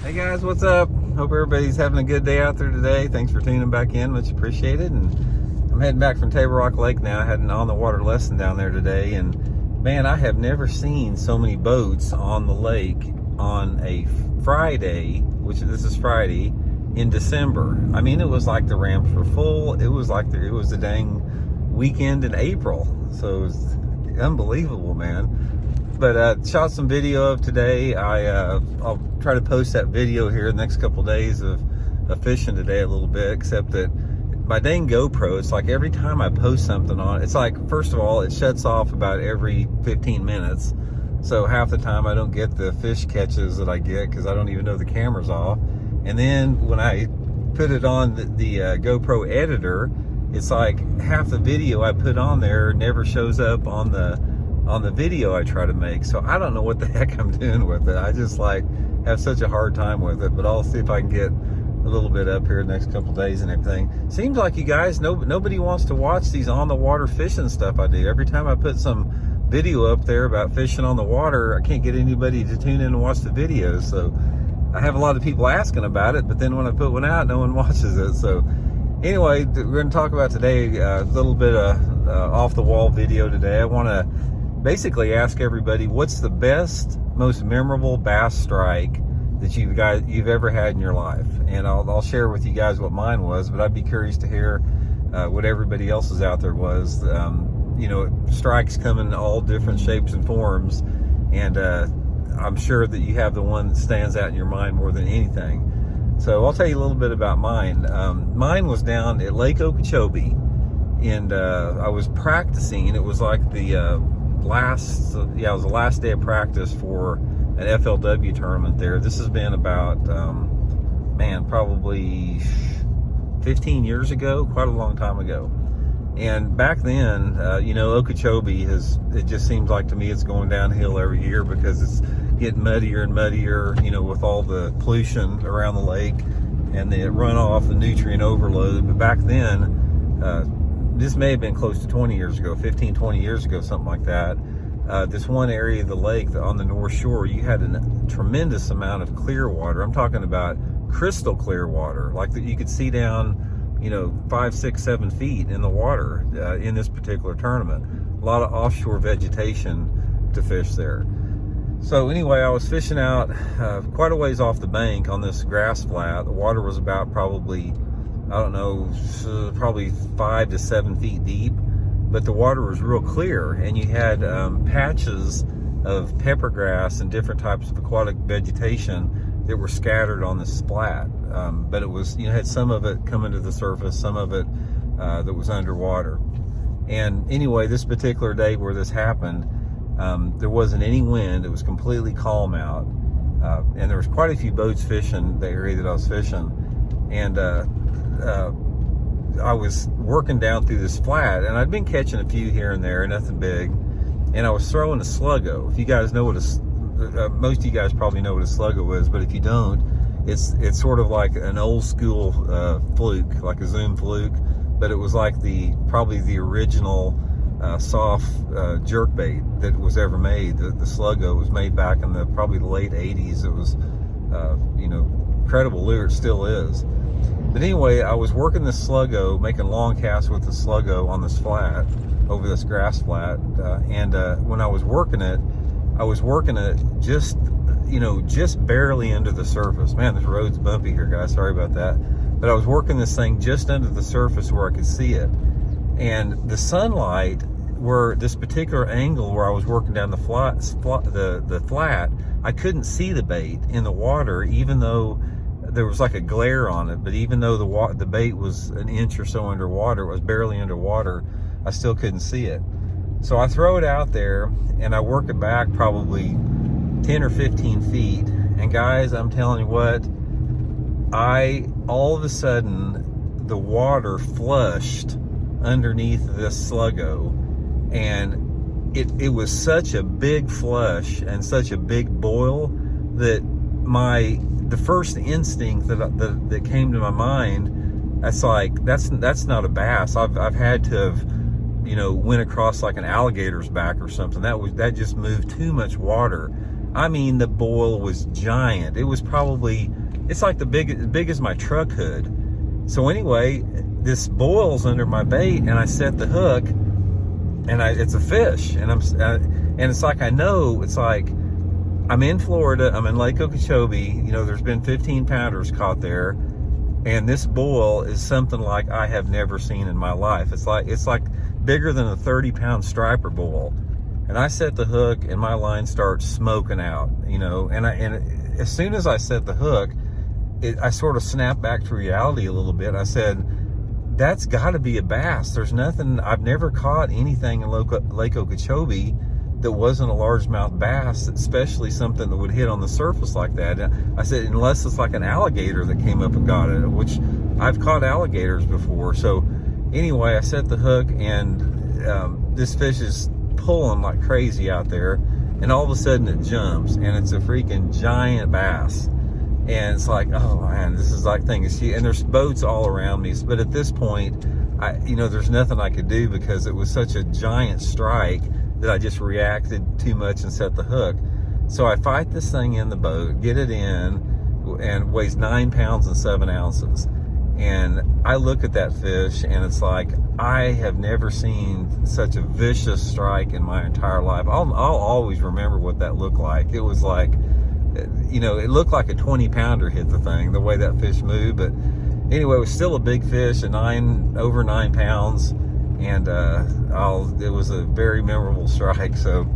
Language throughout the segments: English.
Hey guys, what's up? Hope everybody's having a good day out there today. Thanks for tuning back in, much appreciated. And I'm heading back from Table Rock Lake now. I had an on the water lesson down there today, and man, I have never seen so many boats on the lake on a Friday, which this is Friday, in December. I mean, it was like the ramps were full. It was like it was the dang weekend in April. So it was unbelievable, man. But shot some video of today. I'll try to post that video here the next couple days of fishing today a little bit, except that my dang GoPro, it's like every time I post something on it, it's like, first of all, it shuts off about every 15 minutes. So half the time I don't get the fish catches that I get because I don't even know the camera's off. And then when I put it on the GoPro editor, it's like half the video I put on there never shows up on the video I try to make. So I don't know what the heck I'm doing with it. I just like have such a hard time with it, but I'll see if I can get a little bit up here the next couple days and everything. Seems like you guys, nobody wants to watch these on the water fishing stuff I do. Every time I put some video up there about fishing on the water, I can't get anybody to tune in and watch the videos. So I have a lot of people asking about it, but then when I put one out, no one watches it. So anyway, we're going to talk about today a little bit of off the wall video today. I want to basically ask everybody, what's the best, most memorable bass strike that you've ever had in your life? And I'll share with you guys what mine was, but I'd be curious to hear what everybody else's out there was. You know, strikes come in all different shapes and forms, and I'm sure that you have the one that stands out in your mind more than anything. So I'll tell you a little bit about mine. Mine was down at Lake Okeechobee, and I was practicing. It was like the it was the last day of practice for an FLW tournament there. This has been about probably 15 years ago, quite a long time ago. And back then, you know, Okeechobee it just seems like to me it's going downhill every year because it's getting muddier and muddier, you know, with all the pollution around the lake and the runoff, the nutrient overload. But back then, this may have been close to 20 years ago, 15, 20 years ago, something like that. This one area of the lake on the North Shore, you had a tremendous amount of clear water. I'm talking about crystal clear water, like that you could see down, you know, 5, 6, 7 feet in the water in this particular tournament. A lot of offshore vegetation to fish there. So anyway, I was fishing out quite a ways off the bank on this grass flat. The water was about probably, I don't know, probably 5 to 7 feet deep, but the water was real clear, and you had patches of pepper grass and different types of aquatic vegetation that were scattered on this flat. But it was, you know, had some of it coming to the surface, some of it that was underwater. And anyway, this particular day where this happened, there wasn't any wind. It was completely calm out, and there was quite a few boats fishing the area that I was fishing, and I was working down through this flat, and I'd been catching a few here and there, nothing big, and I was throwing a sluggo. If you guys know what most of you guys probably know what a sluggo is, but if you don't, it's sort of like an old school fluke, like a Zoom fluke, but it was like probably the original soft jerkbait that was ever made. The sluggo was made back in probably the late 80s. It was you know, incredible lure. It still is. But anyway, I was working this sluggo, making long casts with the sluggo on this flat, over this grass flat, and when I was working it just, you know, just barely under the surface. Man, this road's bumpy here, guys. Sorry about that. But I was working this thing just under the surface where I could see it, and the sunlight, where this particular angle where I was working down the flat, I couldn't see the bait in the water, even though there was like a glare on it. But even though the bait was an inch or so underwater, it was barely underwater, I still couldn't see it. So I throw it out there and I work it back probably 10 or 15 feet. And guys, I'm telling you what, all of a sudden, the water flushed underneath this sluggo, and it was such a big flush and such a big boil that the first instinct that came to my mind, that's not a bass. I've had to have, you know, went across like an alligator's back or something. That just moved too much water. I mean, the boil was giant. It was probably, it's like the big as my truck hood. So anyway, this boil's under my bait, and I set the hook, and it's a fish, and and it's like, I know, it's like, I'm in Florida, I'm in Lake Okeechobee, you know, there's been 15 pounders caught there, and this boil is something like I have never seen in my life. It's like bigger than a 30-pound striper boil. And I set the hook, and my line starts smoking out, you know, and as soon as I set the hook, I sort of snapped back to reality a little bit. I said, that's got to be a bass. There's nothing, I've never caught anything in Lake Okeechobee that wasn't a largemouth bass, especially something that would hit on the surface like that. And I said, unless it's like an alligator that came up and got it, which I've caught alligators before. So anyway, I set the hook, and this fish is pulling like crazy out there, and all of a sudden it jumps, and it's a freaking giant bass. And it's like, oh man, this is like things. And there's boats all around me, but at this point, you know, there's nothing I could do because it was such a giant strike that I just reacted too much and set the hook. So I fight this thing in the boat, get it in, and weighs 9 pounds and 7 ounces. And I look at that fish, and it's like, I have never seen such a vicious strike in my entire life. I'll always remember what that looked like. It was like, you know, it looked like a 20-pounder hit the thing, the way that fish moved. But anyway, it was still a big fish, over 9 pounds. And it was a very memorable strike. So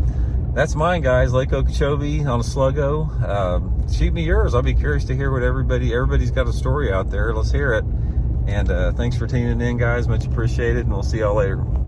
that's mine, guys. Lake Okeechobee on a Sluggo. Shoot me yours. I'll be curious to hear what everybody's got a story out there. Let's hear it. And thanks for tuning in, guys. Much appreciated, and we'll see y'all later.